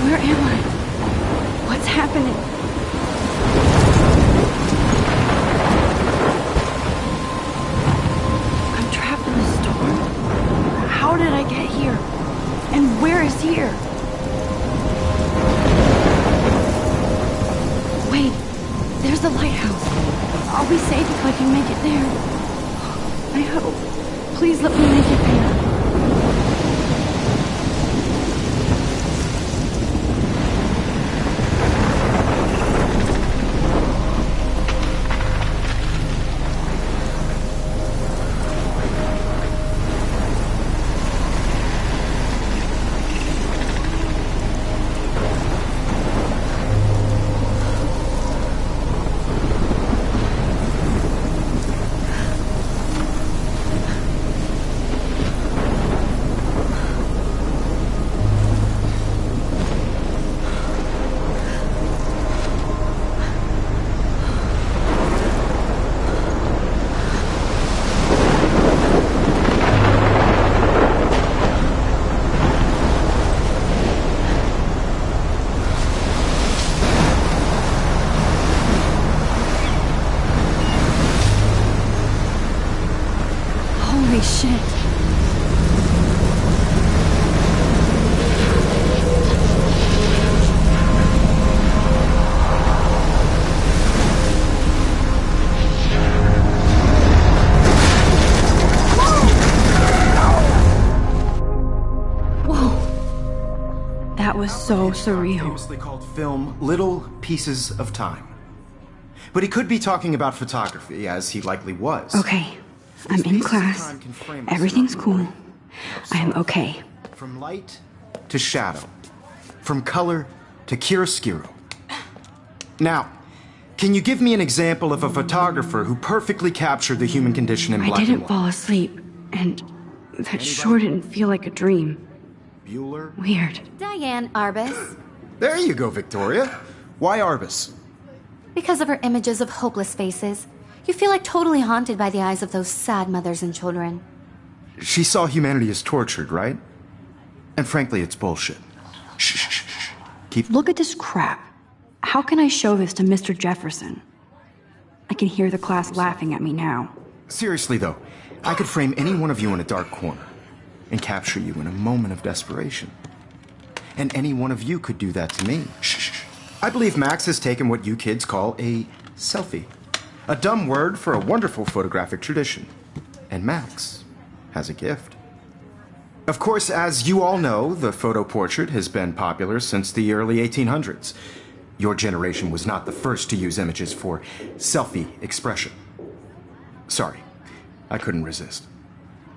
Where am I? What's happening? I'm trapped in the storm. How did I get here? And where is here? Wait, there's the lighthouse. I'll be safe if I can make it there. I hope. Please let me make it there. Holy shit. Whoa. That was so surreal. Famously called film Little Pieces of Time. But he could be talking about photography, as he likely was. Okay. I'm in class. Everything's cool. I'm okay. From light to shadow. From color to chiaroscuro. Now, can you give me an example of a photographer who perfectly captured the human condition in black and white? I didn't fall asleep, and that sure didn't feel like a dream. Bueller? Weird. Diane Arbus. There you go, Victoria. Why Arbus? Because of her images of hopeless faces. You feel like totally haunted by the eyes of those sad mothers and children. She saw humanity as tortured, right? And frankly, it's bullshit. Shh, shh, shh, shh. Look at this crap. How can I show this to Mr. Jefferson? I can hear the class laughing at me now. Seriously, though, I could frame any one of you in a dark corner and capture you in a moment of desperation. And any one of you could do that to me. Shh, shh, shh. I believe Max has taken what you kids call a selfie. A dumb word for a wonderful photographic tradition. And Max has a gift. Of course, as you all know, the photo portrait has been popular since the early 1800s. Your generation was not the first to use images for selfie expression. Sorry, I couldn't resist.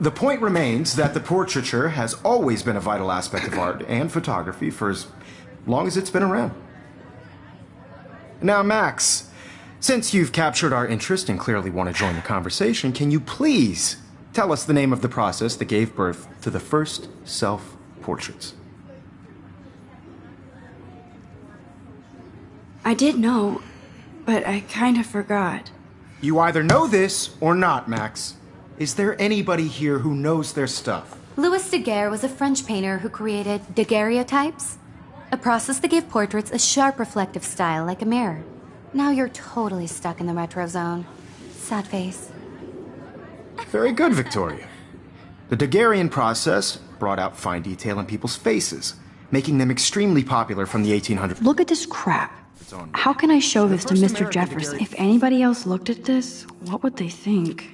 The point remains that the portraiture has always been a vital aspect of art and photography for as long as it's been around. Now, Max, since you've captured our interest and clearly want to join the conversation, can you please tell us the name of the process that gave birth to the first self-portraits? I did know, but I kind of forgot. You either know this or not, Max. Is there anybody here who knows their stuff? Louis Daguerre was a French painter who created daguerreotypes, a process that gave portraits a sharp reflective style like a mirror. Now you're totally stuck in the retro zone. Sad face. Very good, Victoria. The Daguerrean process brought out fine detail in people's faces, making them extremely popular from the 1800s. Look at this crap. How can I show this to Mr. Jefferson? If anybody else looked at this, what would they think?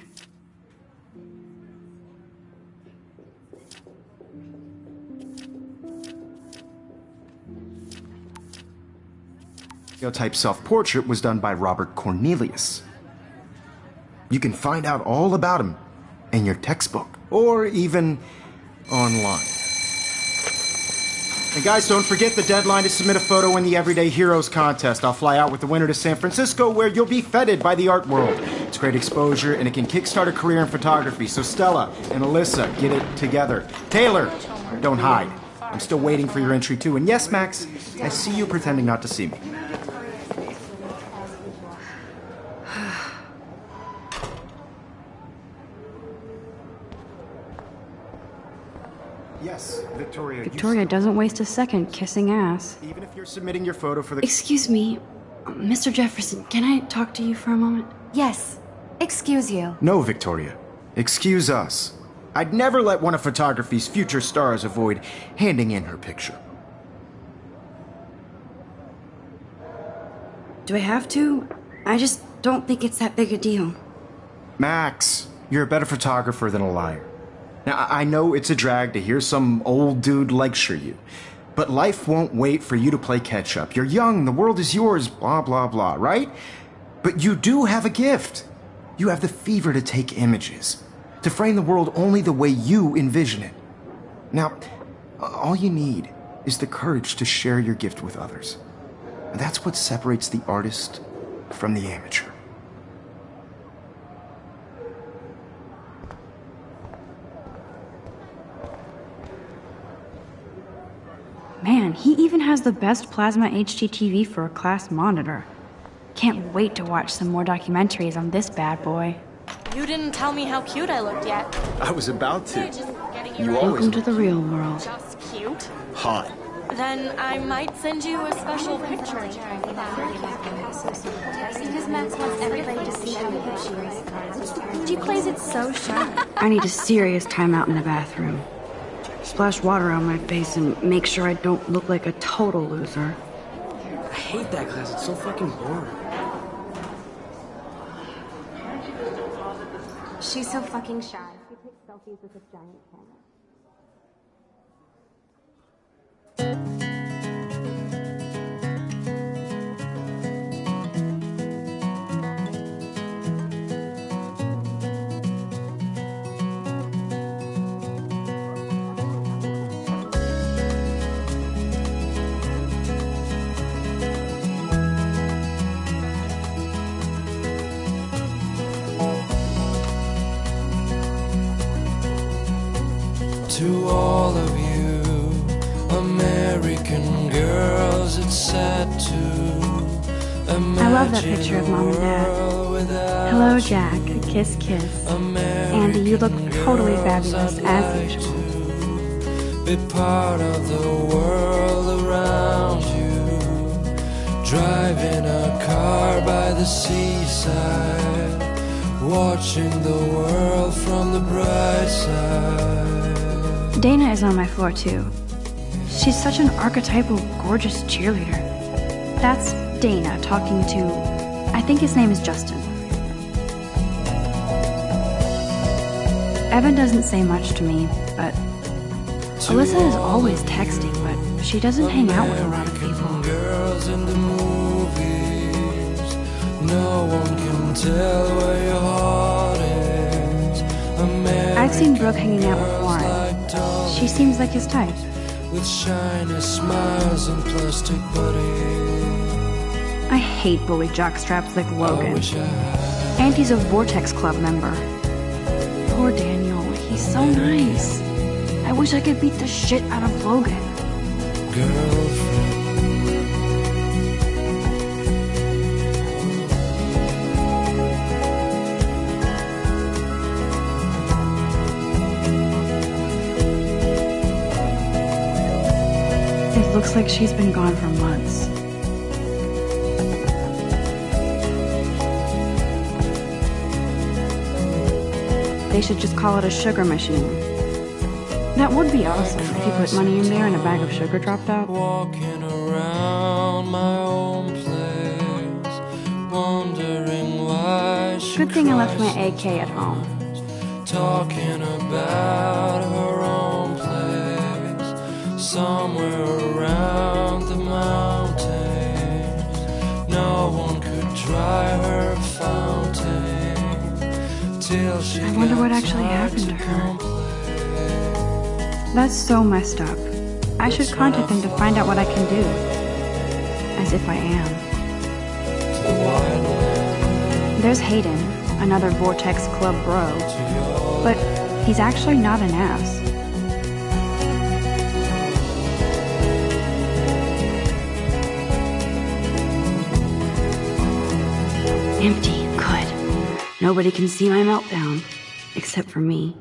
Type self-portrait was done by Robert Cornelius. You can find out all about him in your textbook, or even online. And guys, don't forget the deadline to submit a photo in the Everyday Heroes contest. I'll fly out with the winner to San Francisco, where you'll be feted by the art world. It's great exposure, and it can kickstart a career in photography. So Stella and Alyssa, get it together. Taylor, don't hide. I'm still waiting for your entry, too. And yes, Max, I see you pretending not to see me. Yes, Victoria. Victoria doesn't waste a second kissing ass. Even if you're submitting your photo for the... Excuse me, Mr. Jefferson, can I talk to you for a moment? Yes. Excuse you. No, Victoria. Excuse us. I'd never let one of photography's future stars avoid handing in her picture. Do I have to? I just don't think it's that big a deal. Max, you're a better photographer than a liar. Now, I know it's a drag to hear some old dude lecture you, but life won't wait for you to play catch-up. You're young, the world is yours, blah, blah, blah, right? But you do have a gift. You have the fever to take images, to frame the world only the way you envision it. Now, all you need is the courage to share your gift with others. And that's what separates the artist from the amateur. Man, he even has the best plasma HDTV for a class monitor. Can't wait to watch some more documentaries on this bad boy. You didn't tell me how cute I looked yet. I was about to. You Welcome to the real world. just cute. Hot. Then I might send you a special picture. Because Max wants everybody to see how good she is. She plays it so sharp. I need a serious timeout in the bathroom. Splash water on my face and make sure I don't look like a total loser. I hate that class. It's so fucking boring. She's so fucking shy. She takes selfies with this giant camera. To all of you American girls, it's sad to imagine I love that picture of Mom and Dad. Hello, Jack. Kiss, kiss. Andy, you look totally fabulous, as usual. Be part of the world around you, driving a car by the seaside, watching the world from the bright side. Dana is on my floor, too. She's such an archetypal, gorgeous cheerleader. That's Dana talking to... I think his name is Justin. Evan doesn't say much to me, but... Alyssa is always texting, but she doesn't hang out with a lot of people. Girls in the movies, no one can tell where your heart is. I've seen Brooke hanging out with Warren. She seems like his type. With shiny smiles and plastic buddies. I hate bully jockstraps like Logan. And he's a Vortex Club member. Poor Daniel, he's so nice. I wish I could beat the shit out of Logan. Girlfriend. It looks like she's been gone for months. They should just call it a sugar machine. That would be awesome if you put money in there and a bag of sugar dropped out. Walking around my own place, wondering why she Good thing I left my cries AK at home. talking about her own place, somewhere around the mountains. No one could dry her fountain till she I wonder what gets actually hard happened to her. complain. That's so messed up. I should contact them to find out what I can do. As if I am. There's Hayden. another Vortex Club bro. But he's actually not an ass. Empty. Good. Nobody can see my meltdown. Except for me.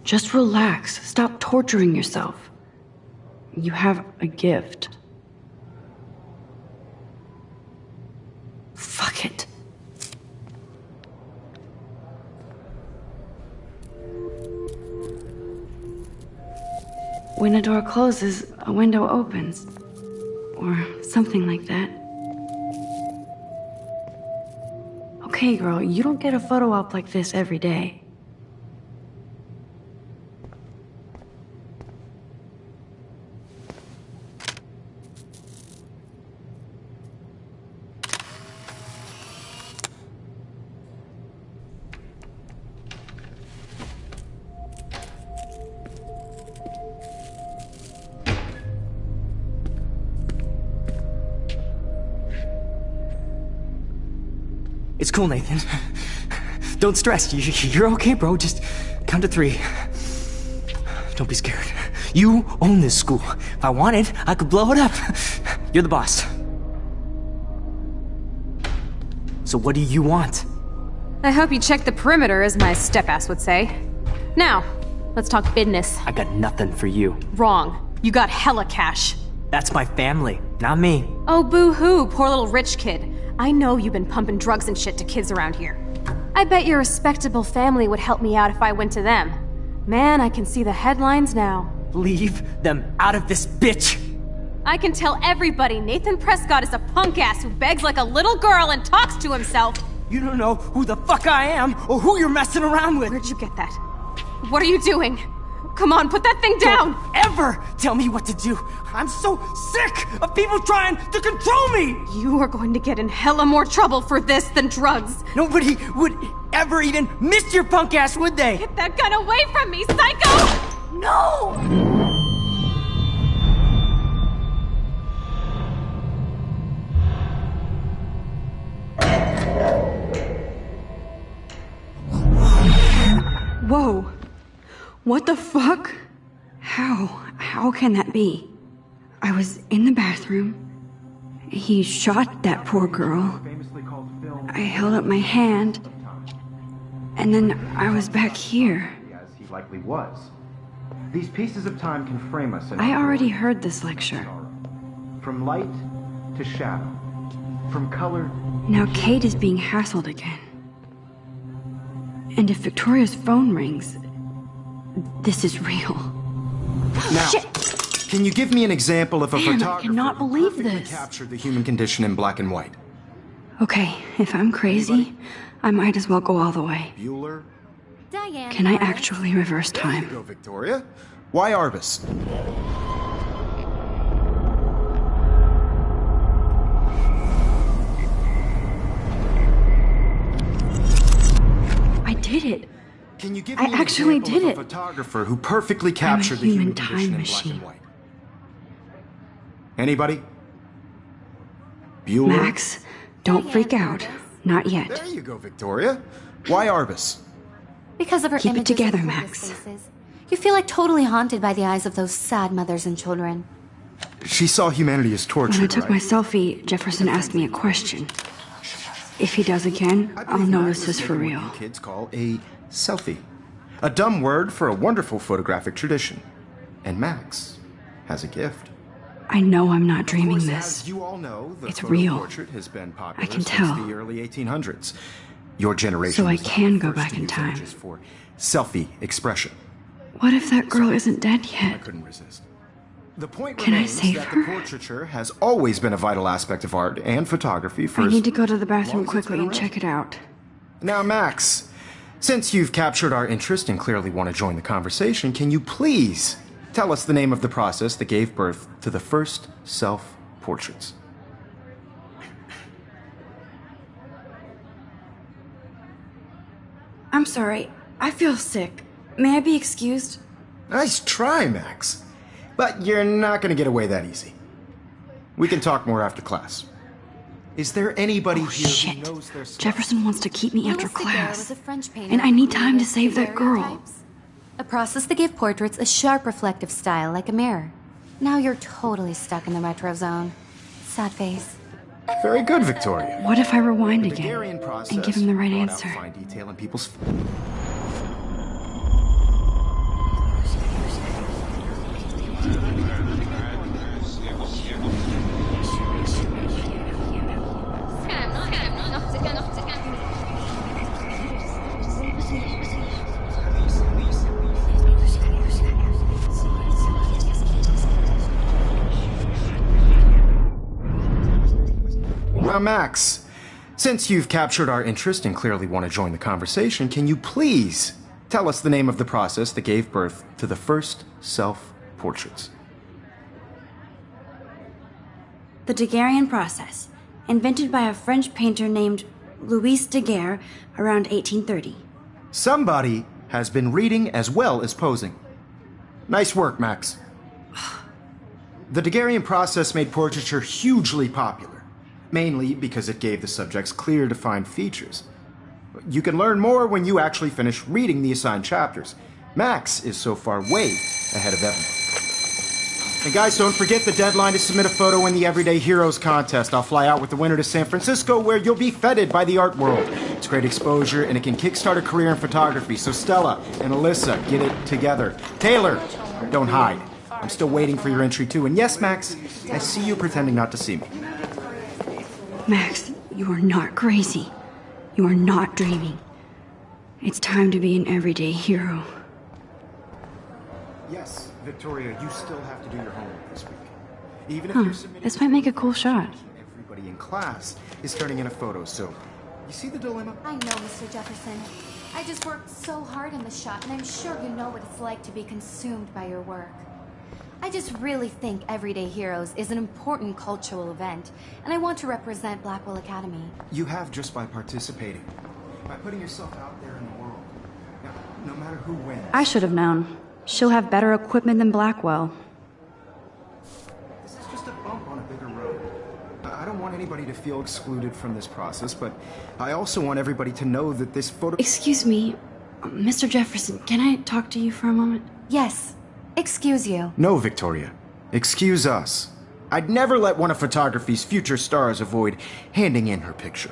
Just relax. Stop torturing yourself. You have a gift. Fuck it. When a door closes, a window opens. Or something like that. Okay, girl, you don't get a photo op like this every day. It's cool, Nathan. Don't stress. You're okay, bro. Just count to 3. Don't be scared. You own this school. If I wanted, I could blow it up. You're the boss. So what do you want? I hope you checked the perimeter, as my step-ass would say. Now, let's talk business. I got nothing for you. Wrong. You got hella cash. That's my family, not me. Oh, boo-hoo, poor little rich kid. I know you've been pumping drugs and shit to kids around here. I bet your respectable family would help me out if I went to them. Man, I can see the headlines now. Leave them out of this bitch! I can tell everybody Nathan Prescott is a punk ass who begs like a little girl and talks to himself. You don't know who the fuck I am or who you're messing around with. Where'd you get that? What are you doing? Come on, put that thing down! Don't ever tell me what to do! I'm so sick of people trying to control me! You are going to get in hella more trouble for this than drugs. Nobody would ever even miss your punk ass, would they? Get that gun away from me, psycho! No! Whoa. What the fuck? How can that be? I was in the bathroom. He shot that poor girl. I held up my hand. And then I was back here. As he likely was. These pieces of time can frame us in I already heard this lecture. From light to shadow. From color. Now Kate is being hassled again. And if Victoria's phone rings, this is real. Now, Shit. Can you give me an example of a Damn, I photographer cannot who believe perfectly this. captured the human condition in black and white? Okay, if I'm crazy, I might as well go all the way. Bueller? Diane. Can I actually reverse time? Go, Victoria. Why Arbus? I did it. Can you give I me an actually example did of a it. photographer who perfectly captured the human human time condition in black machine. and white? Anybody? Bueller? Max, don't freak out. Not yet. There you go, Victoria. Why Arbus? Because of her Keep it images together, of Max. hopeless faces. You feel like totally haunted by the eyes of those sad mothers and children. She saw humanity as torture, When I took right? my selfie, Jefferson asked me a question. If he does again, I I'll believe know Max this is for making real. what you kids call a selfie. A dumb word for a wonderful photographic tradition. And Max has a gift. I know I'm not Of dreaming course, this. As you all know, the It's photo real. portrait has been popular I can since tell. the early 1800s. Your generation So I was not can the go first back to in use time. images for selfie expression. What if that girl isn't dead I yet? couldn't resist. The point Can I remains save that her? the portraiture has always been a vital aspect of art and photography for I as need to go to the long bathroom as it's quickly been and around. check it out. Now, Max, since you've captured our interest and clearly want to join the conversation, can you please tell us the name of the process that gave birth to the first self-portraits? I'm sorry. I feel sick. May I be excused? Nice try, Max. But you're not going to get away that easy. We can talk more after class. Is there anybody Oh, here shit. who knows their stuff? Jefferson wants to keep me after Louis Daguerre class. was a French painter And I who need time to created save that girl. daguerreotypes, a process that gave portraits a sharp reflective style like a mirror. Now you're totally stuck in the retro zone. Sad face. Very good, Victoria. What if I rewind The again Daguerrean process and give him the right brought out answer? fine detail in people's. Now, Max, since you've captured our interest and clearly want to join the conversation, can you please tell us the name of the process that gave birth to the first self-portraits? The Daguerrean process, invented by a French painter named Louis Daguerre around 1830. Somebody has been reading as well as posing. Nice work, Max. The Daguerrean process made portraiture hugely popular, mainly because it gave the subjects clear, defined features. You can learn more when you actually finish reading the assigned chapters. Max is so far way ahead of everyone. And guys, don't forget the deadline to submit a photo in the Everyday Heroes contest. I'll fly out with the winner to San Francisco, where you'll be feted by the art world. It's great exposure, and it can kickstart a career in photography. So Stella and Alyssa, get it together. Taylor, don't hide. I'm still waiting for your entry too. And yes, Max, I see you pretending not to see me. Max, you are not crazy. You are not dreaming. It's time to be an everyday hero. Yes, Victoria, you still have to do your homework this week. Even if you're submitting... This might make a cool shot. Everybody in class is turning in a photo, so... You see the dilemma? I know, Mr. Jefferson. I just worked so hard on the shot, and I'm sure you know what it's like to be consumed by your work. I just really think Everyday Heroes is an important cultural event, and I want to represent Blackwell Academy. You have just by participating. By putting yourself out there in the world. Now, no matter who wins... I should have known. She'll have better equipment than Blackwell. This is just a bump on a bigger road. I don't want anybody to feel excluded from this process, but I also want everybody to know that this photo... Excuse me, Mr. Jefferson, can I talk to you for a moment? Yes. Excuse you. No, Victoria. Excuse us. I'd never let one of photography's future stars avoid handing in her picture.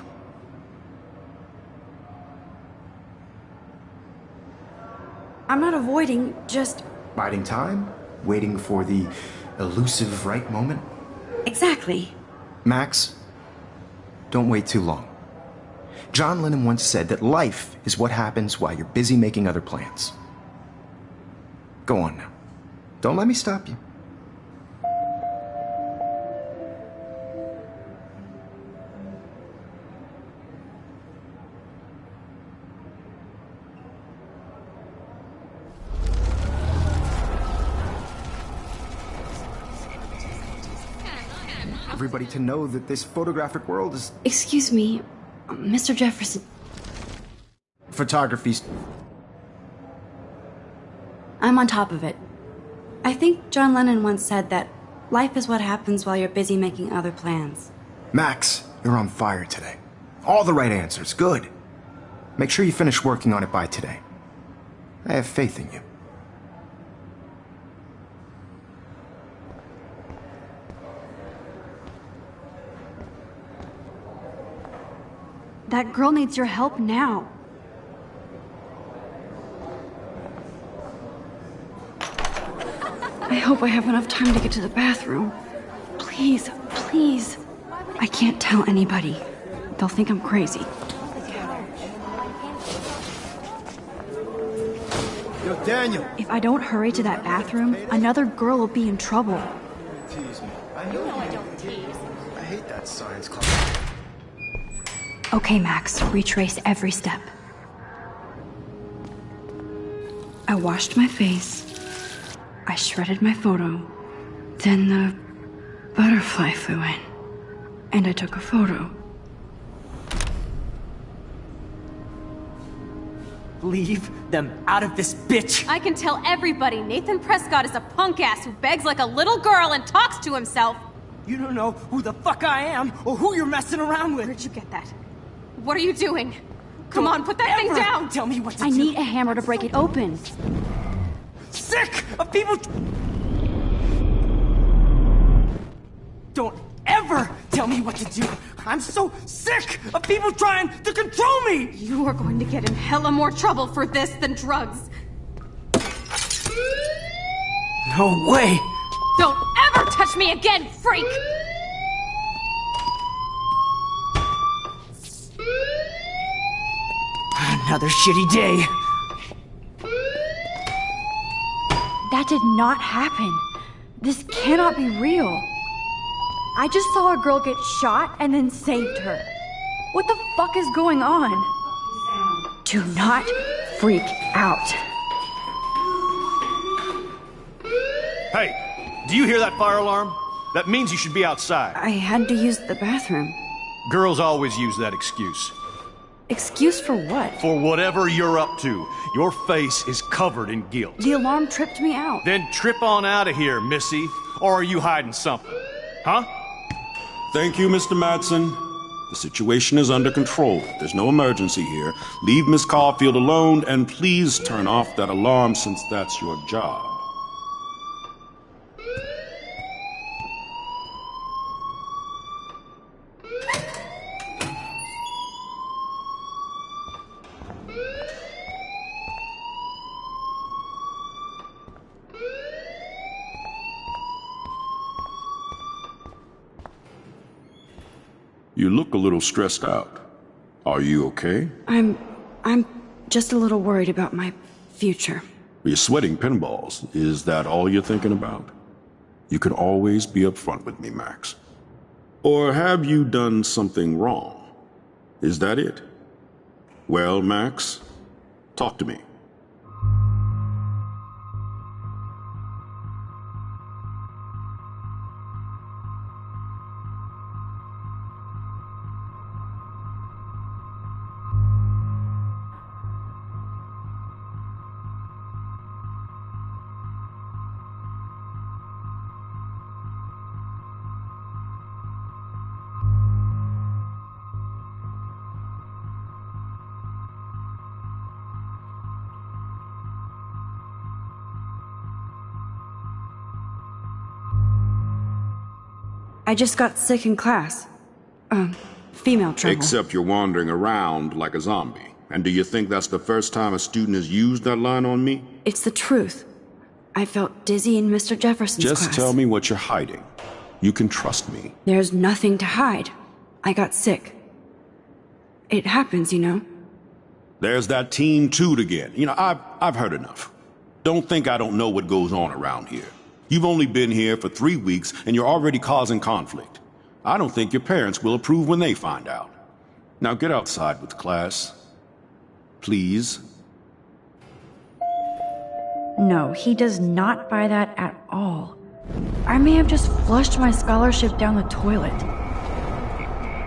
I'm not avoiding, just... Biding time? Waiting for the elusive right moment? Exactly. Max, don't wait too long. John Lennon once said that life is what happens while you're busy making other plans. Go on now. Don't let me stop you. Everybody to know that this photographic world is Excuse me, Mr. Jefferson. photography's... I'm on top of it. I think John Lennon once said that life is what happens while you're busy making other plans. Max, you're on fire today. All the right answers. Good. Make sure you finish working on it by today. I have faith in you. That girl needs your help now. I hope I have enough time to get to the bathroom. Please, please. I can't tell anybody. They'll think I'm crazy. Yo, Daniel! If I don't hurry to that bathroom, another girl will be in trouble. Tease me. I You know I don't tease. I hate that science class. Okay, Max, retrace every step. I washed my face. I shredded my photo. Then the butterfly flew in. And I took a photo. Leave them out of this bitch! I can tell everybody Nathan Prescott is a punk ass who begs like a little girl and talks to himself. You don't know who the fuck I am or who you're messing around with. Where'd you get that? What are you doing? Come on, put that thing Ever down! Tell me what to I do. need a hammer to break it open. Sick of people. Don't ever tell me what to do. I'm so sick of people trying to control me. You are going to get in hella more trouble for this than drugs. No way. Don't ever touch me again, freak! Another shitty day. That did not happen. This cannot be real. I just saw a girl get shot and then saved her. What the fuck is going on? Do not freak out. Hey, do you hear that fire alarm? That means you should be outside. I had to use the bathroom. Girls always use that excuse. Excuse for what? For whatever you're up to, your face is covered in guilt. The alarm tripped me out. Then trip on out of here, Missy. Or are you hiding something? Huh? Thank you, Mr. Madsen. The situation is under control. There's no emergency here. Leave Miss Caulfield alone, and please turn off that alarm since that's your job. You look a little stressed out. Are you okay? I'm just a little worried about my future. You're sweating pinballs. Is that all you're thinking about? You can always be upfront with me, Max. Or have you done something wrong? Is that it? Well, Max, talk to me. I just got sick in class. Female trouble. Except you're wandering around like a zombie. And do you think that's the first time a student has used that line on me? It's the truth. I felt dizzy in Mr. Jefferson's class. Just tell me what you're hiding. You can trust me. There's nothing to hide. I got sick. It happens, you know. There's that teen toot again. You know, I've heard enough. Don't think I don't know what goes on around here. You've only been here for 3 weeks, and you're already causing conflict. I don't think your parents will approve when they find out. Now get outside with class. Please. No, he does not buy that at all. I may have just flushed my scholarship down the toilet.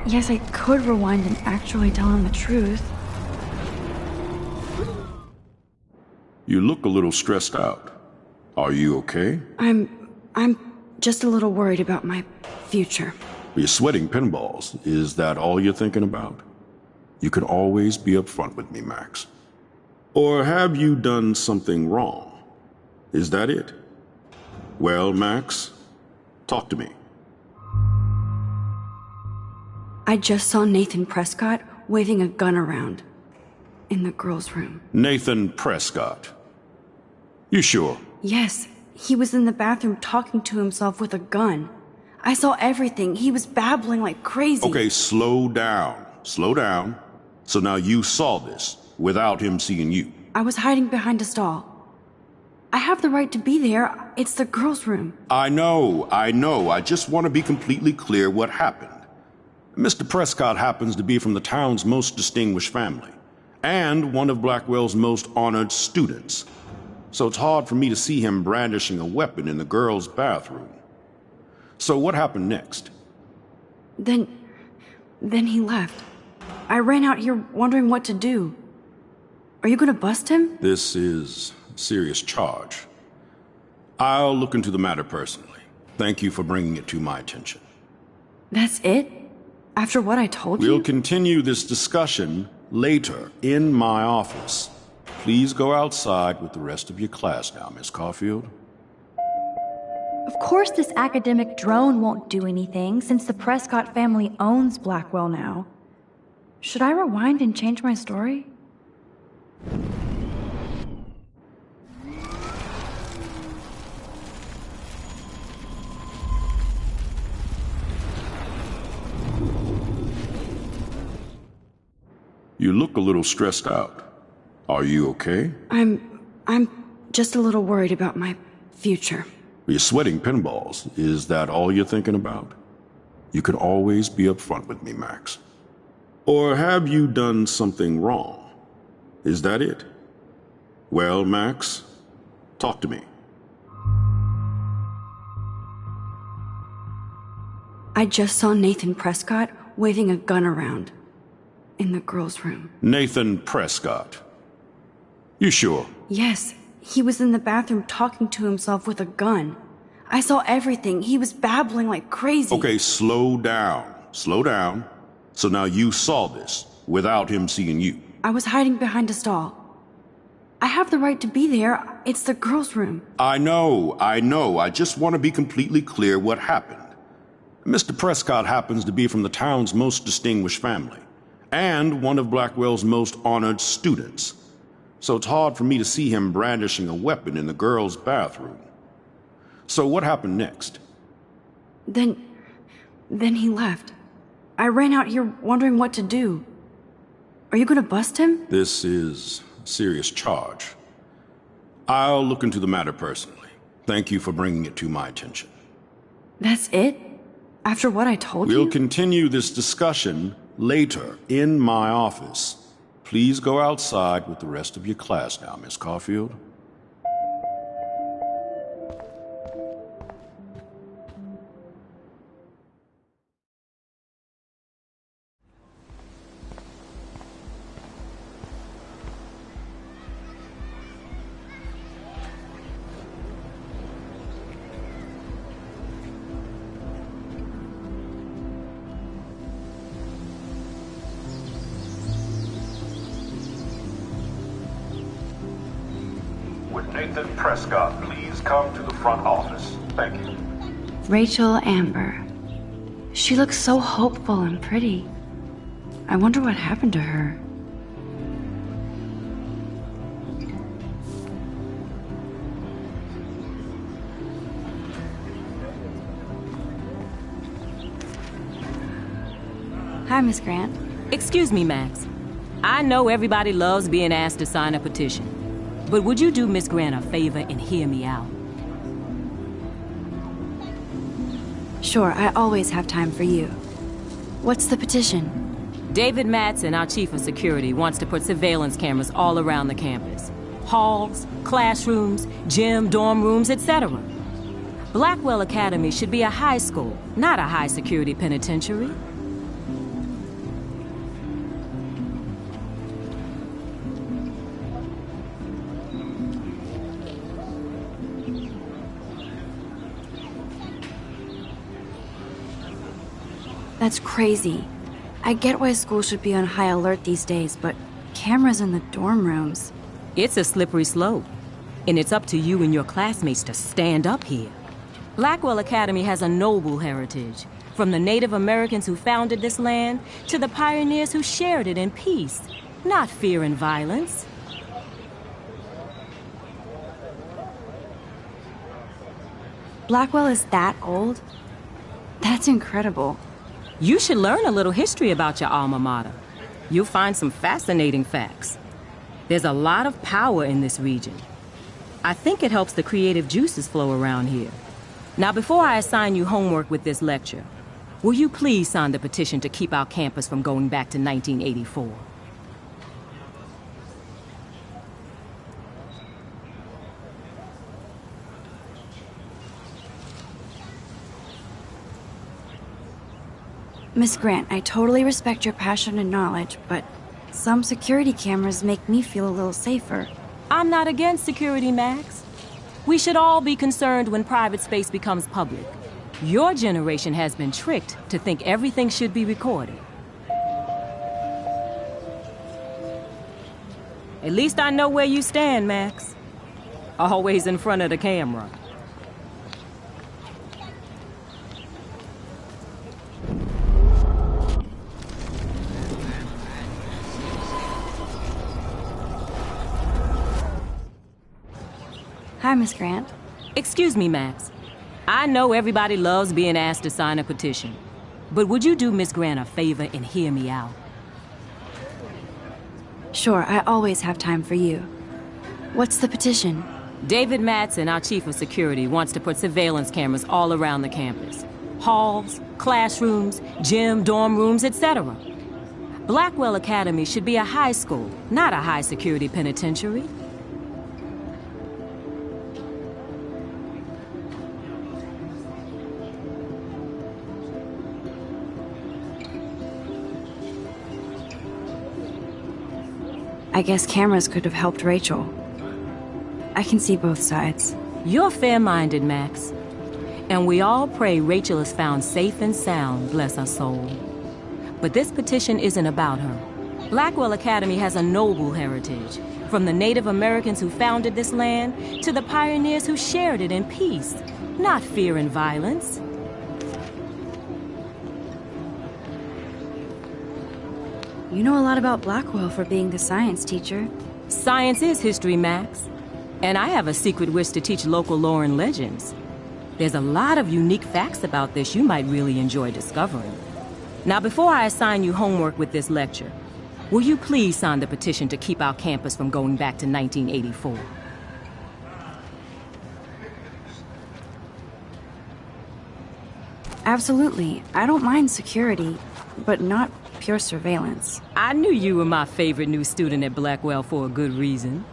Yes, I could rewind and actually tell him the truth. You look a little stressed out. Are you okay? I'm just a little worried about my future. You're sweating pinballs. Is that all you're thinking about? You can always be upfront with me, Max. Or have you done something wrong? Is that it? Well, Max, talk to me. I just saw Nathan Prescott waving a gun around in the girls' room. Nathan Prescott. You sure? Yes, he was in the bathroom talking to himself with a gun. I saw everything. He was babbling like crazy. Okay, slow down. Slow down. So now you saw this without him seeing you. I was hiding behind a stall. I have the right to be there. It's the girls' room. I know. I just want to be completely clear what happened. Mr. Prescott happens to be from the town's most distinguished family, and one of Blackwell's most honored students. So it's hard for me to see him brandishing a weapon in the girls' bathroom. So what happened next? Then he left. I ran out here wondering what to do. Are you gonna bust him? This is a serious charge. I'll look into the matter personally. Thank you for bringing it to my attention. That's it? After what I told you? We'll continue this discussion later in my office. Please go outside with the rest of your class now, Miss Caulfield. Of course this academic drone won't do anything, since the Prescott family owns Blackwell now. Should I rewind and change my story? You look a little stressed out. Are you okay? I'm just a little worried about my future. You're sweating pinballs. Is that all you're thinking about? You can always be upfront with me, Max. Or have you done something wrong? Is that it? Well, Max, talk to me. I just saw Nathan Prescott waving a gun around in the girls' room. Nathan Prescott. You sure? Yes, he was in the bathroom talking to himself with a gun. I saw everything. He was babbling like crazy. Okay, slow down. Slow down. So now you saw this without him seeing you. I was hiding behind a stall. I have the right to be there. It's the girls' room. I know. I just want to be completely clear what happened. Mr. Prescott happens to be from the town's most distinguished family, and one of Blackwell's most honored students. So it's hard for me to see him brandishing a weapon in the girls' bathroom. So what happened next? Then he left. I ran out here wondering what to do. Are you gonna bust him? This is a serious charge. I'll look into the matter personally. Thank you for bringing it to my attention. That's it? After what I told you? We'll continue this discussion later in my office. Please go outside with the rest of your class now, Miss Caulfield. Would Nathan Prescott please come to the front office? Thank you. Rachel Amber. She looks so hopeful and pretty. I wonder what happened to her. Hi, Miss Grant. Excuse me, Max. I know everybody loves being asked to sign a petition. But would you do Miss Grant a favor and hear me out? Sure, I always have time for you. What's the petition? David Madsen, our chief of security, wants to put surveillance cameras all around the campus. Halls, classrooms, gym, dorm rooms, etc. Blackwell Academy should be a high school, not a high-security penitentiary. That's crazy. I get why school should be on high alert these days, but cameras in the dorm rooms. It's a slippery slope, and it's up to you and your classmates to stand up here. Blackwell Academy has a noble heritage, from the Native Americans who founded this land to the pioneers who shared it in peace, not fear and violence. Blackwell is that old? That's incredible. You should learn a little history about your alma mater. You'll find some fascinating facts. There's a lot of power in this region. I think it helps the creative juices flow around here. Now, before I assign you homework with this lecture, will you please sign the petition to keep our campus from going back to 1984? Miss Grant, I totally respect your passion and knowledge, but some security cameras make me feel a little safer. I'm not against security, Max. We should all be concerned when private space becomes public. Your generation has been tricked to think everything should be recorded. At least I know where you stand, Max. Always in front of the camera. Hi, Miss Grant. Excuse me, Max. I know everybody loves being asked to sign a petition, but would you do Miss Grant a favor and hear me out? Sure, I always have time for you. What's the petition? David Madsen, our chief of security, wants to put surveillance cameras all around the campus. Halls, classrooms, gym, dorm rooms, etc. Blackwell Academy should be a high school, not a high-security penitentiary. I guess cameras could have helped Rachel. I can see both sides. You're fair-minded, Max. And we all pray Rachel is found safe and sound, bless her soul. But this petition isn't about her. Blackwell Academy has a noble heritage, from the Native Americans who founded this land to the pioneers who shared it in peace, not fear and violence. You know a lot about Blackwell for being the science teacher. Science is history, Max. And I have a secret wish to teach local lore and legends. There's a lot of unique facts about this you might really enjoy discovering. Now, before I assign you homework with this lecture, will you please sign the petition to keep our campus from going back to 1984? Absolutely. I don't mind security, but not pure surveillance. I knew you were my favorite new student at Blackwell for a good reason.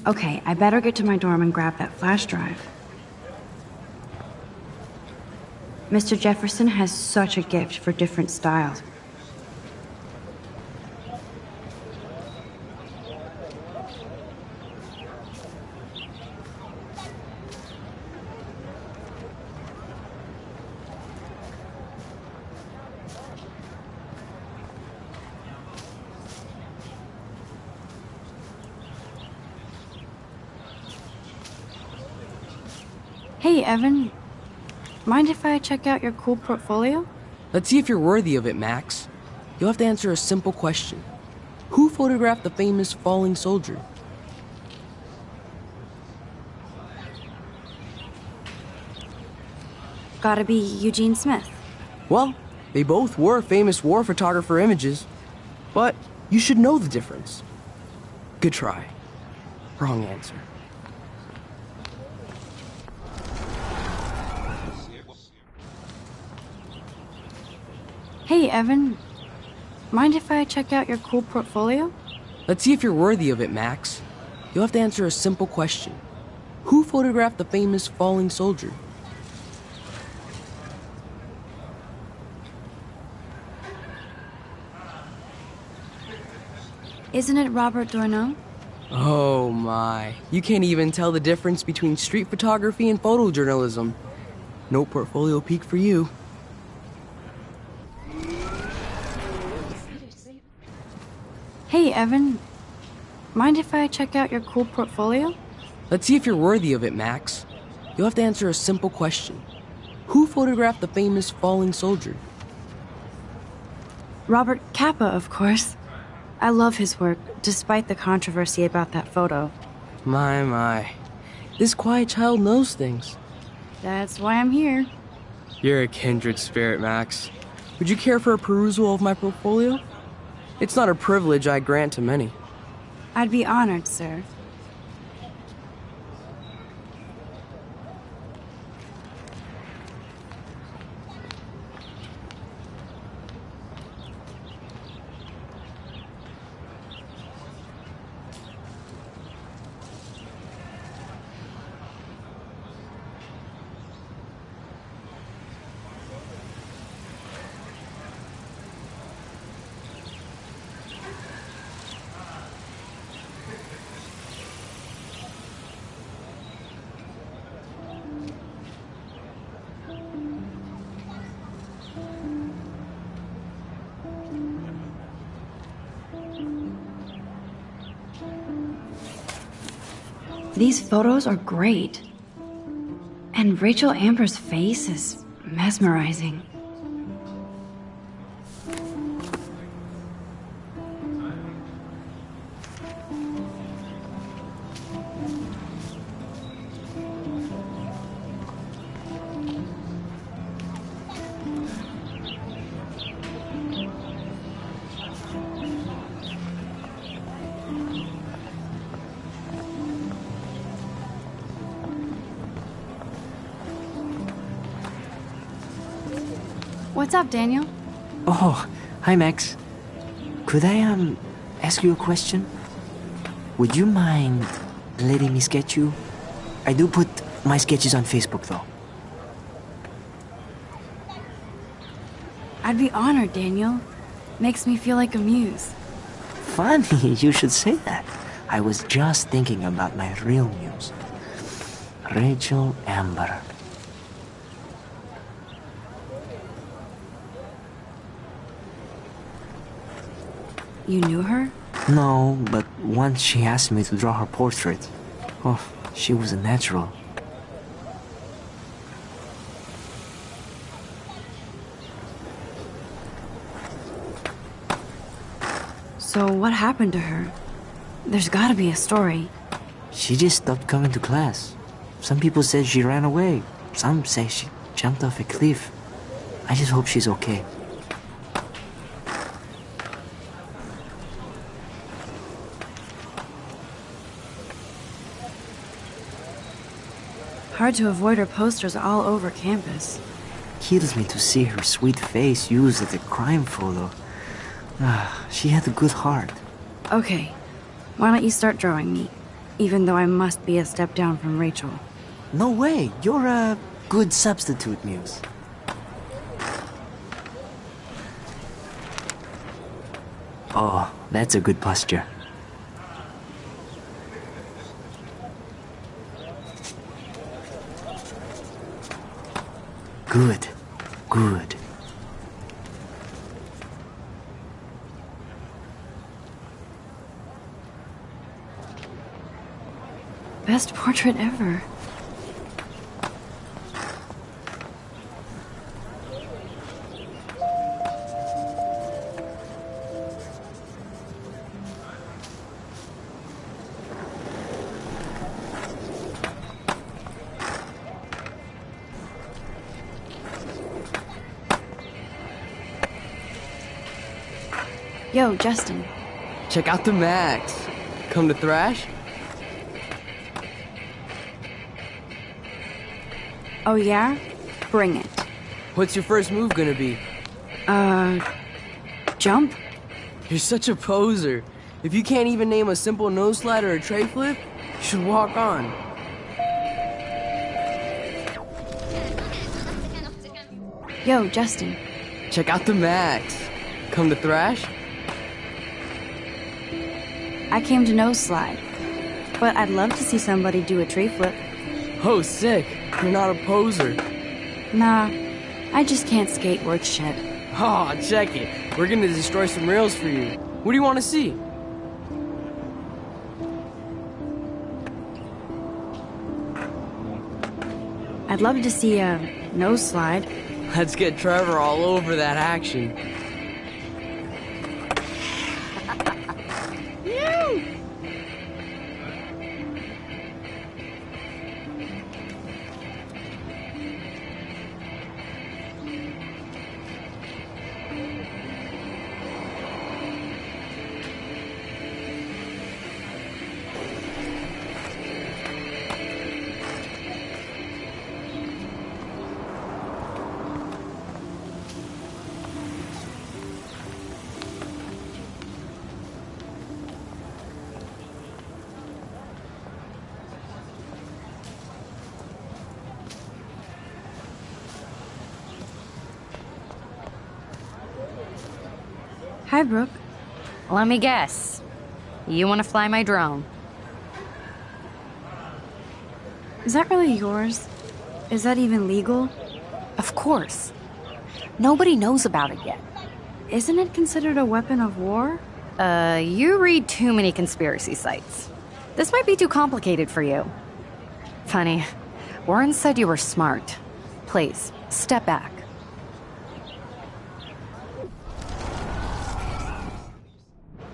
Okay, I better get to my dorm and grab that flash drive. Mr. Jefferson has such a gift for different styles. Hey, Evan. Mind if I check out your cool portfolio? Let's see if you're worthy of it, Max. You'll have to answer a simple question. Who photographed the famous falling soldier? Gotta be Eugene Smith. Well, they both were famous war photographer images. But you should know the difference. Good try. Wrong answer. Hey, Evan. Mind if I check out your cool portfolio? Let's see if you're worthy of it, Max. You'll have to answer a simple question. Who photographed the famous falling soldier? Isn't it Robert Doisneau? Oh my. You can't even tell the difference between street photography and photojournalism. No portfolio peek for you. Hey, Evan. Mind if I check out your cool portfolio? Let's see if you're worthy of it, Max. You'll have to answer a simple question. Who photographed the famous falling soldier? Robert Capa, of course. I love his work, despite the controversy about that photo. My. This quiet child knows things. That's why I'm here. You're a kindred spirit, Max. Would you care for a perusal of my portfolio? It's not a privilege I grant to many. I'd be honored, sir. These photos are great. And Rachel Amber's face is mesmerizing. What's up, Daniel? Oh, hi, Max. Could I, ask you a question? Would you mind letting me sketch you? I do put my sketches on Facebook, though. I'd be honored, Daniel. Makes me feel like a muse. Funny, you should say that. I was just thinking about my real muse. Rachel Amber. You knew her? No, but once she asked me to draw her portrait. Oh, she was a natural. So what happened to her? There's gotta be a story. She just stopped coming to class. Some people said she ran away. Some say she jumped off a cliff. I just hope she's okay. Hard to avoid her posters all over campus. Kills me to see her sweet face used as a crime photo. She had a good heart. Okay, why don't you start drawing me? Even though I must be a step down from Rachel. No way, you're a good substitute, Muse. Oh, that's a good posture. Good, good. Best portrait ever. Yo, Justin. Check out the Max. Come to thrash? Oh yeah? Bring it. What's your first move gonna be? Jump? You're such a poser. If you can't even name a simple nose slide or a tray flip, you should walk on. Yo, Justin. Check out the Max. Come to thrash? I came to nose slide. But I'd love to see somebody do a tree flip. Oh, sick. You're not a poser. Nah, I just can't skate worth shit. Aw, check it. We're gonna destroy some rails for you. What do you want to see? I'd love to see a nose slide. Let's get Trevor all over that action. Hi, Brooke. Let me guess. You want to fly my drone? Is that really yours? Is that even legal? Of course. Nobody knows about it yet. Isn't it considered a weapon of war? You read too many conspiracy sites. This might be too complicated for you. Funny, Warren said you were smart. Please, step back.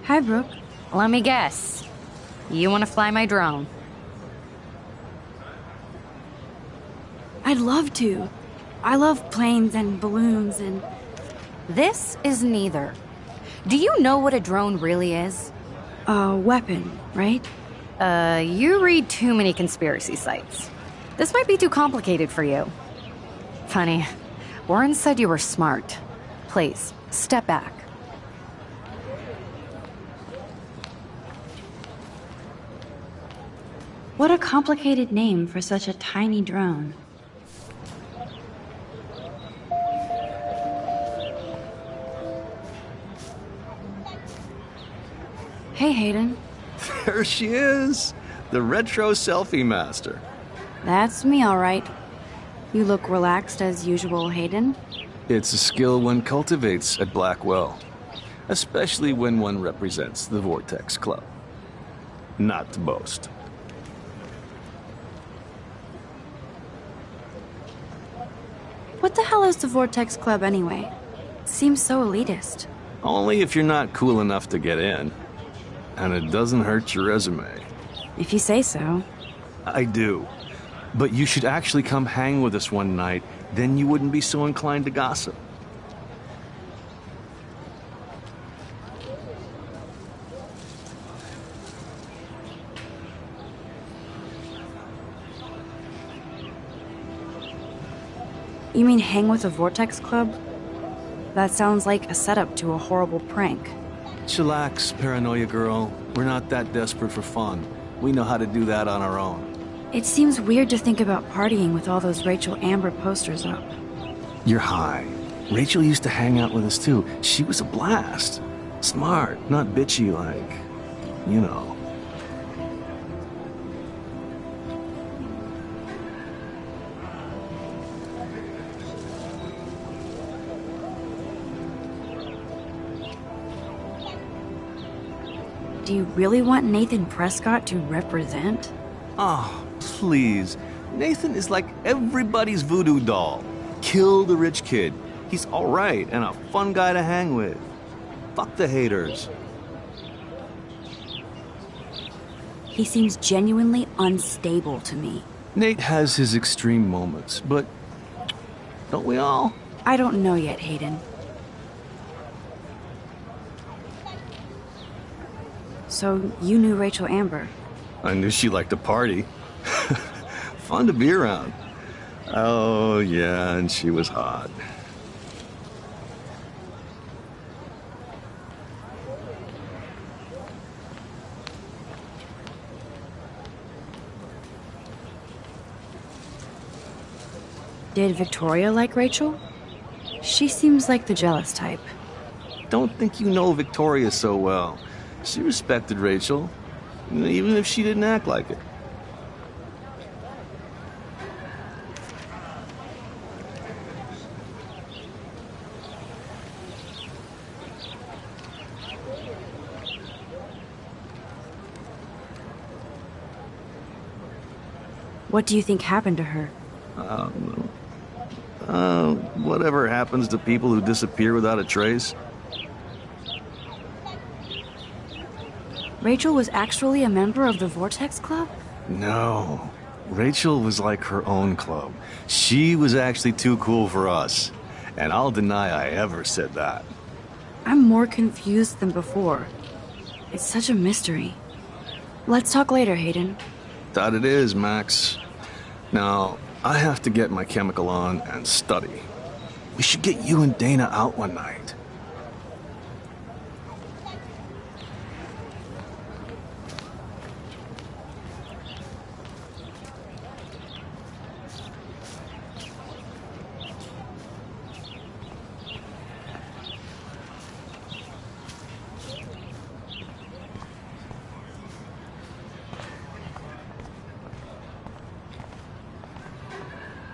Hi, Brooke. Let me guess. You want to fly my drone? I'd love to. I love planes and balloons and... This is neither. Do you know what a drone really is? A weapon, right? You read too many conspiracy sites. This might be too complicated for you. Funny, Warren said you were smart. Please, step back. What a complicated name for such a tiny drone. Hey, Hayden. There she is, the retro selfie master. That's me, all right. You look relaxed as usual, Hayden. It's a skill one cultivates at Blackwell, especially when one represents the Vortex Club. Not to boast. What the hell is the Vortex Club anyway? Seems so elitist. Only if you're not cool enough to get in. And it doesn't hurt your resume. If you say so. I do. But you should actually come hang with us one night, then you wouldn't be so inclined to gossip. You mean hang with the Vortex Club? That sounds like a setup to a horrible prank. Chillax, paranoia girl. We're not that desperate for fun. We know how to do that on our own. It seems weird to think about partying with all those Rachel Amber posters up. You're high. Rachel used to hang out with us too. She was a blast. Smart, not bitchy like, you know. Do you really want Nathan Prescott to represent? Oh, please. Nathan is like everybody's voodoo doll. Kill the rich kid. He's alright and a fun guy to hang with. Fuck the haters. He seems genuinely unstable to me. Nate has his extreme moments, but don't we all? I don't know yet, Hayden. So, you knew Rachel Amber? I knew she liked to party. Fun to be around. Oh, yeah, and she was hot. Did Victoria like Rachel? She seems like the jealous type. Don't think you know Victoria so well. She respected Rachel, even if she didn't act like it. What do you think happened to her? Whatever happens to people who disappear without a trace. Rachel was actually a member of the Vortex Club? No. Rachel was like her own club. She was actually too cool for us. And I'll deny I ever said that. I'm more confused than before. It's such a mystery. Let's talk later, Hayden. That it is, Max. Now, I have to get my chemical on and study. We should get you and Dana out one night.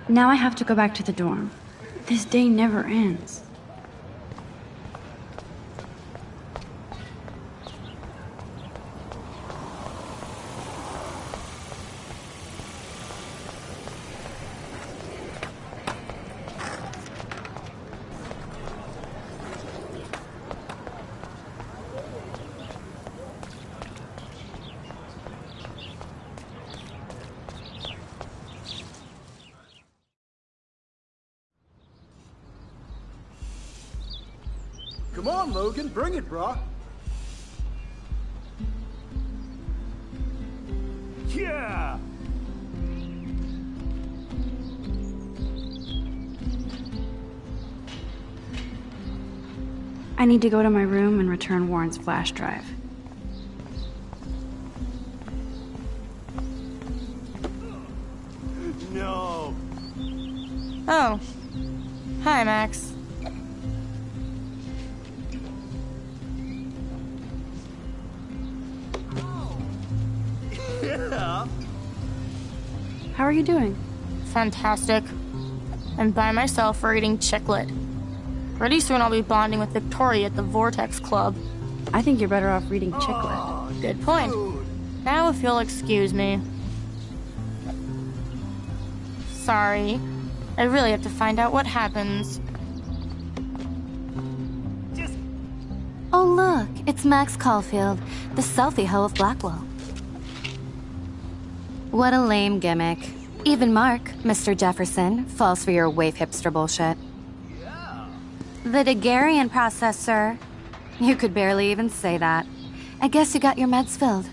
Now I have to go back to the dorm. This day never ends. Come on, Logan, bring it, brah. Yeah! I need to go to my room and return Warren's flash drive. No! Oh. Hi, Max. Yeah! How are you doing? Fantastic. I'm by myself for eating chiclet. Pretty soon I'll be bonding with Victoria at the Vortex Club. I think you're better off reading chiclet. Good point. Now if you'll excuse me. Sorry. I really have to find out what happens. Oh, look, it's Max Caulfield, the selfie hoe of Blackwell. What a lame gimmick. Even Mark, Mr. Jefferson, falls for your waif hipster bullshit. The Daguerrean process, sir. You could barely even say that. I guess you got your meds filled.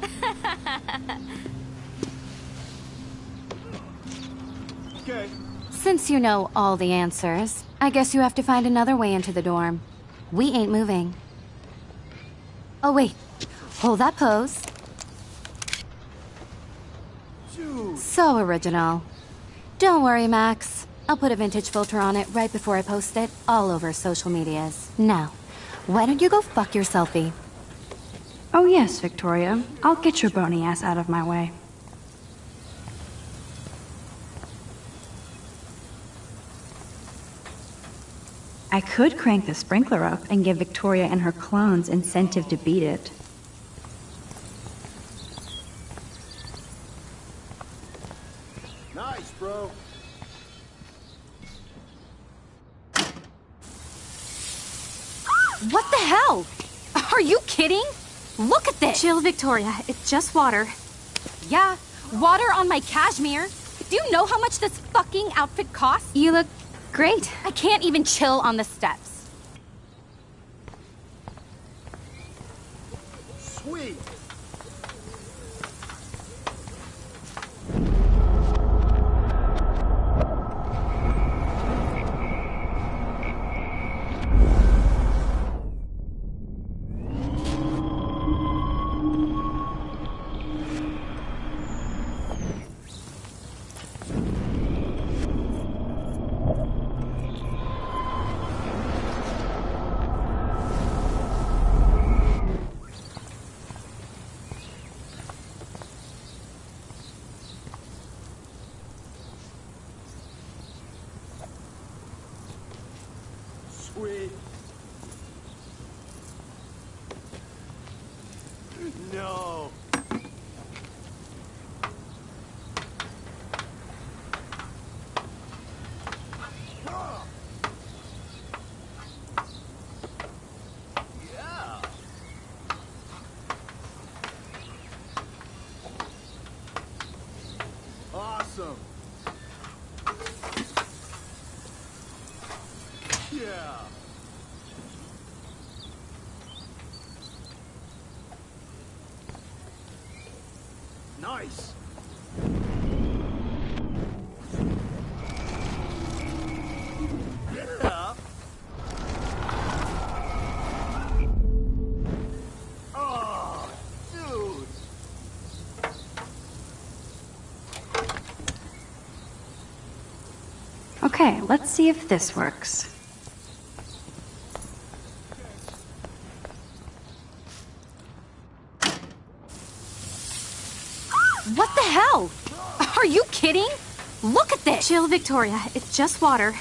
Okay. Since you know all the answers, I guess you have to find another way into the dorm. We ain't moving. Oh, wait. Hold that pose. So original. Don't worry, Max. I'll put a vintage filter on it right before I post it all over social medias. Now, why don't you go fuck your selfie? Oh yes, Victoria. I'll get your bony ass out of my way. I could crank the sprinkler up and give Victoria and her clones incentive to beat it. Nice, bro. What the hell? Are you kidding? Look at this! Chill, Victoria. It's just water. Yeah, water on my cashmere. Do you know how much this fucking outfit costs? You look great. I can't even chill on the steps. Sweet. Sweet. No. Yeah. Awesome. Yeah. Nice. Yeah. Oh, dude. Okay, let's see if this works. What the hell? Are you kidding? Look at this! Chill, Victoria. It's just water.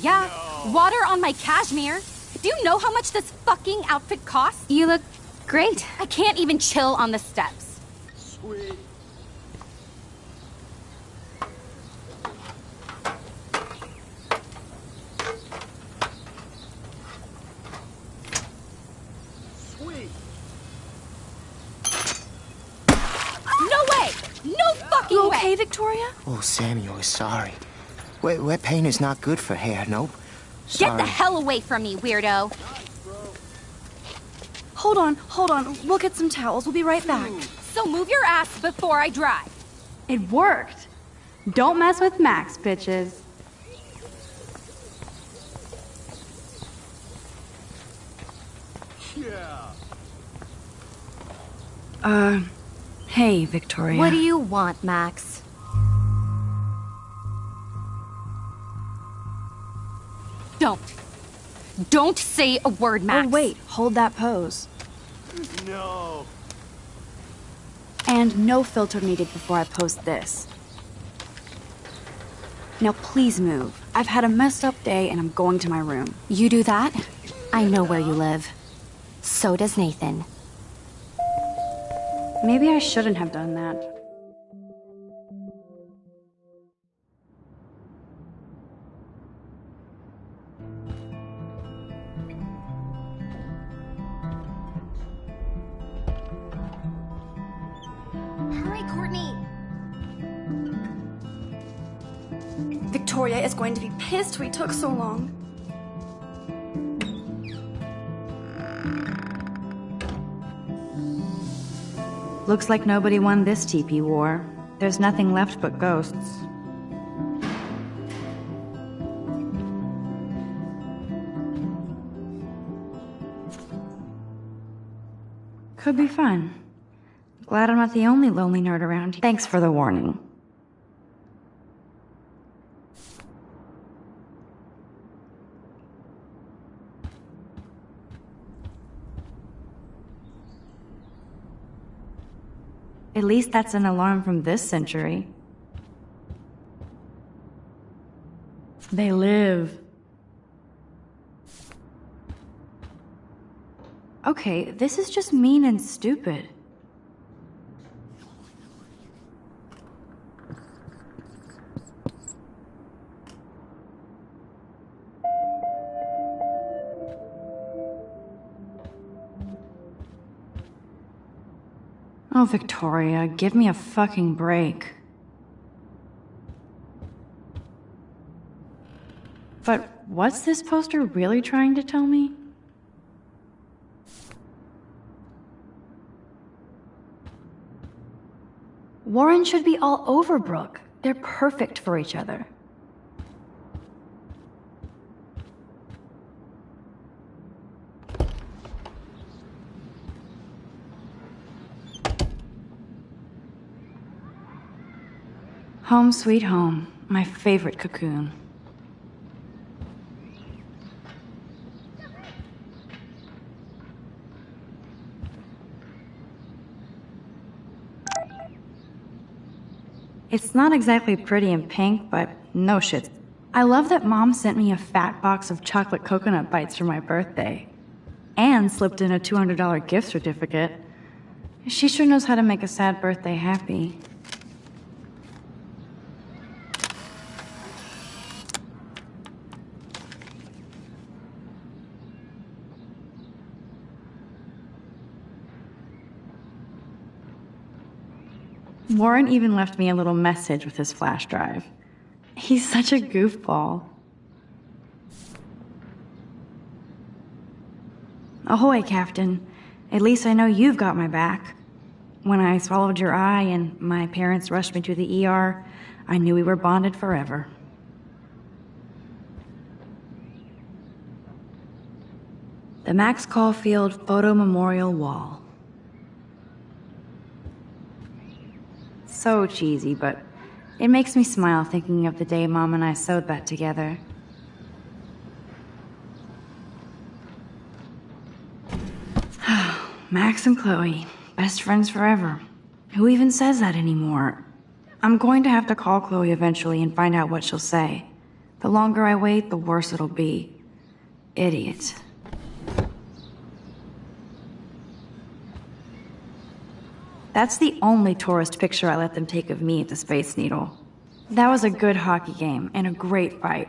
Yeah, water on my cashmere. Do you know how much this fucking outfit costs? You look great. I can't even chill on the steps. Sweet. Sweet. No way! No fucking You way! okay, Victoria? Oh, Samuel, sorry. Wet paint is not good for hair, nope. Get Sorry. the hell away from me, weirdo! Hold on. We'll get some towels. We'll be right back. So move your ass before I drive. It worked. Don't mess with Max, bitches. Yeah. Hey, Victoria. What do you want, Max? Don't say a word, Max. Oh, wait. Hold that pose. No. And no filter needed before I post this. Now please move. I've had a messed up day and I'm going to my room. You do that? I know where you live. So does Nathan. Maybe I shouldn't have done that. Hurry, Courtney. Victoria is going to be pissed we took so long. Looks like nobody won this TP war. There's nothing left but ghosts. Could be fun. Glad I'm not the only lonely nerd around. Thanks for the warning. At least that's an alarm from this century. They live. Okay, this is just mean and stupid. Oh, Victoria, give me a fucking break. But what's this poster really trying to tell me? Warren should be all over Brooke. They're perfect for each other. Home sweet home, my favorite cocoon. It's not exactly pretty in pink, but no shit. I love that Mom sent me a fat box of chocolate coconut bites for my birthday. And slipped in a $200 gift certificate. She sure knows how to make a sad birthday happy. Warren even left me a little message with his flash drive. He's such a goofball. Ahoy, Captain. At least I know you've got my back. When I swallowed your eye and my parents rushed me to the ER, I knew we were bonded forever. The Max Caulfield Photo Memorial Wall. So cheesy, but it makes me smile thinking of the day Mom and I sewed that together. Max and Chloe, best friends forever. Who even says that anymore? I'm going to have to call Chloe eventually and find out what she'll say. The longer I wait, the worse it'll be. Idiot. That's the only tourist picture I let them take of me at the Space Needle. That was a good hockey game and a great fight.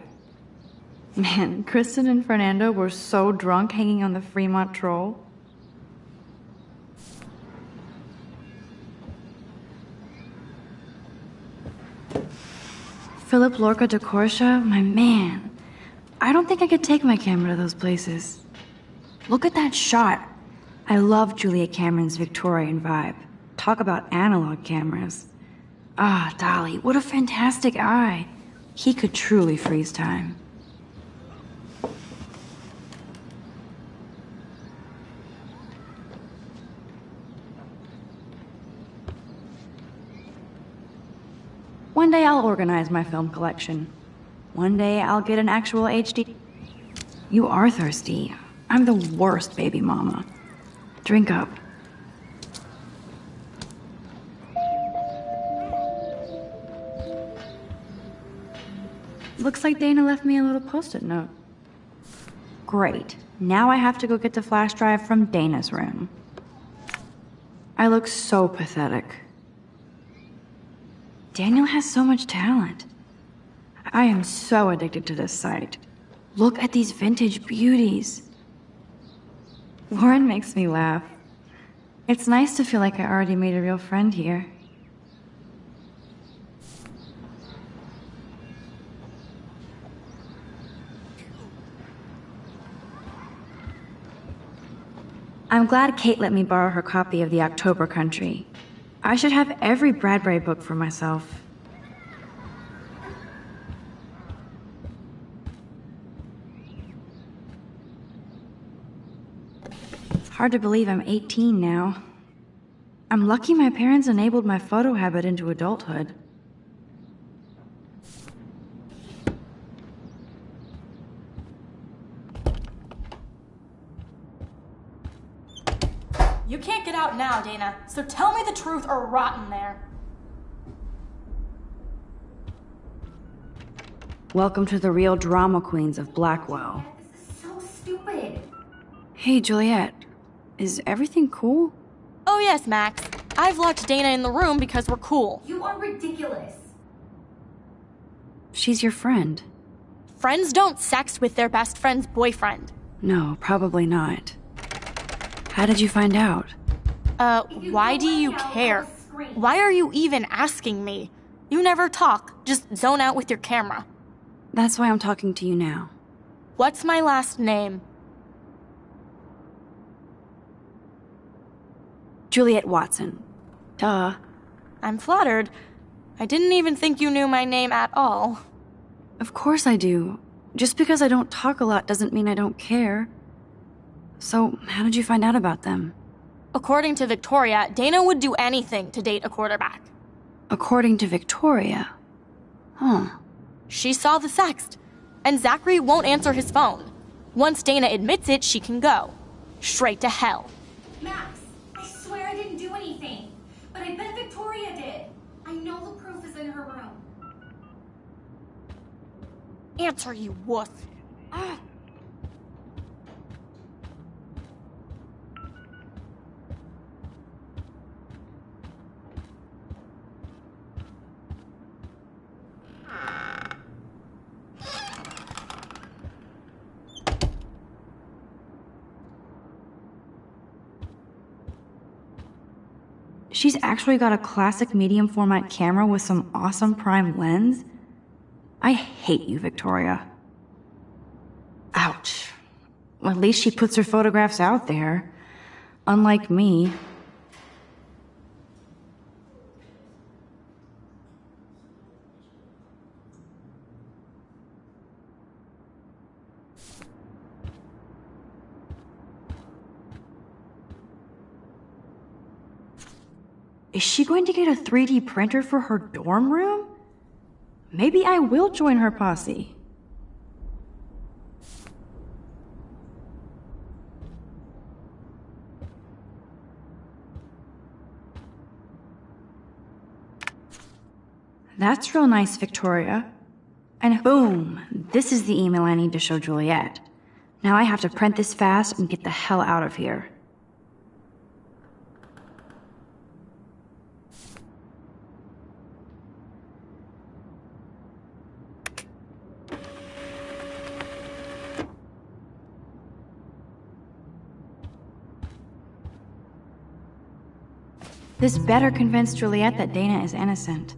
Man, Kristen and Fernando were so drunk hanging on the Fremont Troll. Philip Lorca de Corsia, my man. I don't think I could take my camera to those places. Look at that shot. I love Juliet Cameron's Victorian vibe. Talk about analog cameras. Ah, Dolly, what a fantastic eye. He could truly freeze time. One day I'll organize my film collection. One day I'll get an actual HD. You are thirsty. I'm the worst baby mama. Drink up. Looks like Dana left me a little post-it note. Great. Now I have to go get the flash drive from Dana's room. I look so pathetic. Daniel has so much talent. I am so addicted to this site. Look at these vintage beauties. Warren makes me laugh. It's nice to feel like I already made a real friend here. I'm glad Kate let me borrow her copy of The October Country. I should have every Bradbury book for myself. Hard to believe I'm 18 now. I'm lucky my parents enabled my photo habit into adulthood. You can't get out now, Dana, so tell me the truth or rot in there. Welcome to the real drama queens of Blackwell. This is so stupid. Hey, Juliet. Is everything cool? Oh yes, Max. I've locked Dana in the room because we're cool. You are ridiculous. She's your friend. Friends don't sex with their best friend's boyfriend. No, probably not. How did you find out? Why do you care? Why are you even asking me? You never talk, just zone out with your camera. That's why I'm talking to you now. What's my last name? Juliet Watson. Duh. I'm flattered. I didn't even think you knew my name at all. Of course I do. Just because I don't talk a lot doesn't mean I don't care. So, how did you find out about them? According to Victoria, Dana would do anything to date a quarterback. According to Victoria? Huh. She saw the sext, and Zachary won't answer his phone. Once Dana admits it, she can go. Straight to hell. Max, I swear I didn't do anything. But I bet Victoria did. I know the proof is in her room. Answer, you wuss. She's actually got a classic medium format camera with some awesome prime lens? I hate you, Victoria. Ouch. Well, at least she puts her photographs out there. Unlike me. Is she going to get a 3D printer for her dorm room? Maybe I will join her posse. That's real nice, Victoria. And boom! This is the email I need to show Juliet. Now I have to print this fast and get the hell out of here. This better convince Juliet that Dana is innocent.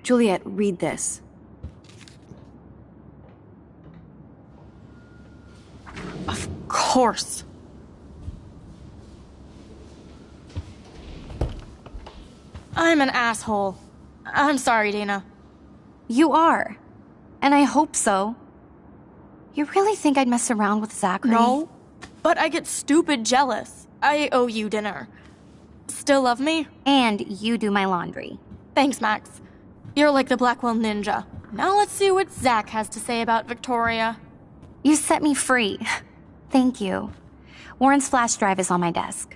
Juliet, read this. Of course. I'm an asshole. I'm sorry, Dana. You are. And I hope so. You really think I'd mess around with Zachary? No, but I get stupid jealous. I owe you dinner. Still love me? And you do my laundry. Thanks, Max. You're like the Blackwell Ninja. Now let's see what Zach has to say about Victoria. You set me free. Thank you. Warren's flash drive is on my desk.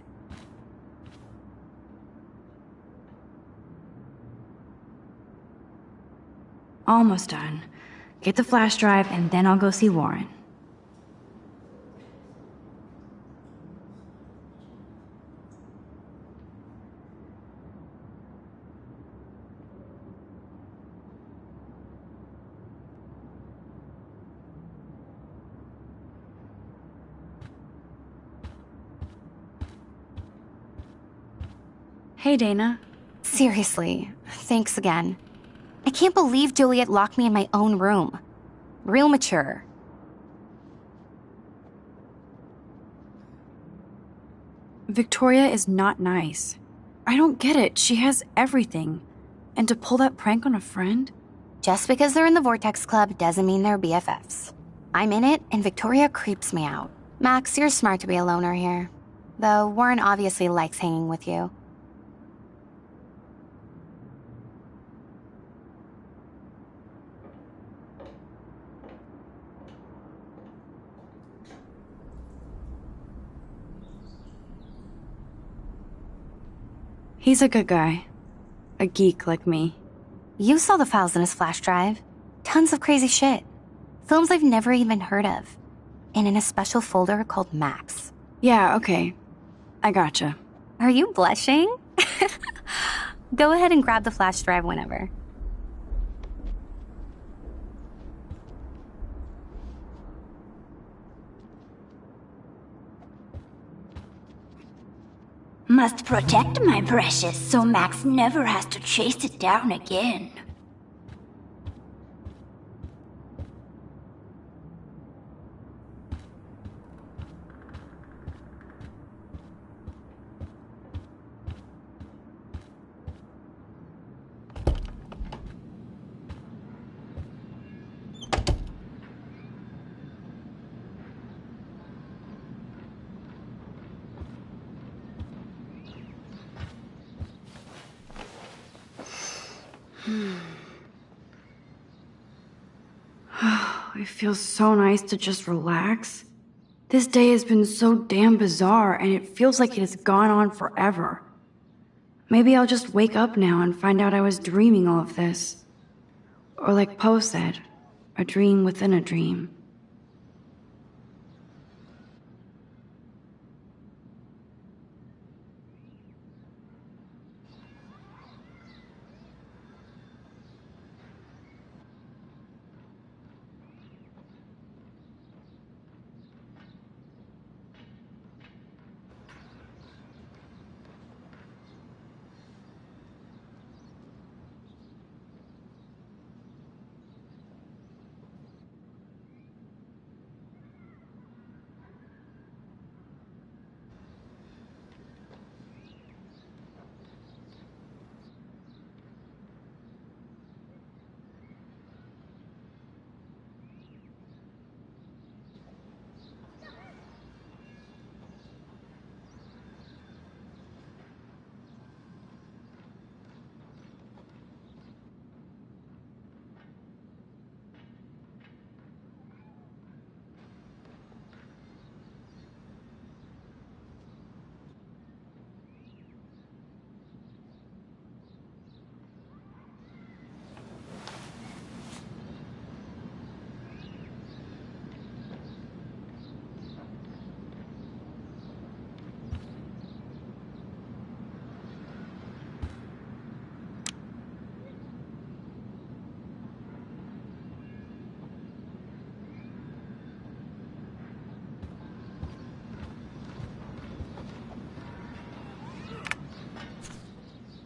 Almost done. Get the flash drive and then I'll go see Warren. Hey, Dana. Seriously, thanks again. I can't believe Juliet locked me in my own room. Real mature. Victoria is not nice. I don't get it. She has everything. And to pull that prank on a friend? Just because they're in the Vortex Club doesn't mean they're BFFs. I'm in it, and Victoria creeps me out. Max, you're smart to be a loner here. Though Warren obviously likes hanging with you. He's a good guy. A geek like me. You saw the files in his flash drive. Tons of crazy shit. Films I've never even heard of. And in a special folder called Max. Yeah, okay. I gotcha. Are you blushing? Go ahead and grab the flash drive whenever. Must protect my precious so Max never has to chase it down again. It feels so nice to just relax. This day has been so damn bizarre, and it feels like it has gone on forever. Maybe I'll just wake up now and find out I was dreaming all of this. Or like Poe said, a dream within a dream.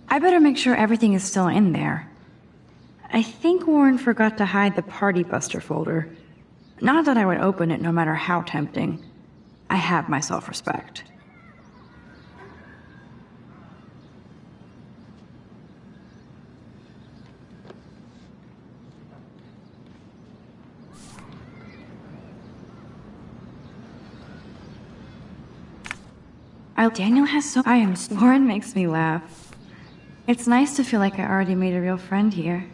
I better make sure everything is still in there. I think Warren forgot to hide the Party Buster folder. Not that I would open it no matter how tempting. I have my self-respect. Daniel has so... Warren makes me laugh. It's nice to feel like I already made a real friend here.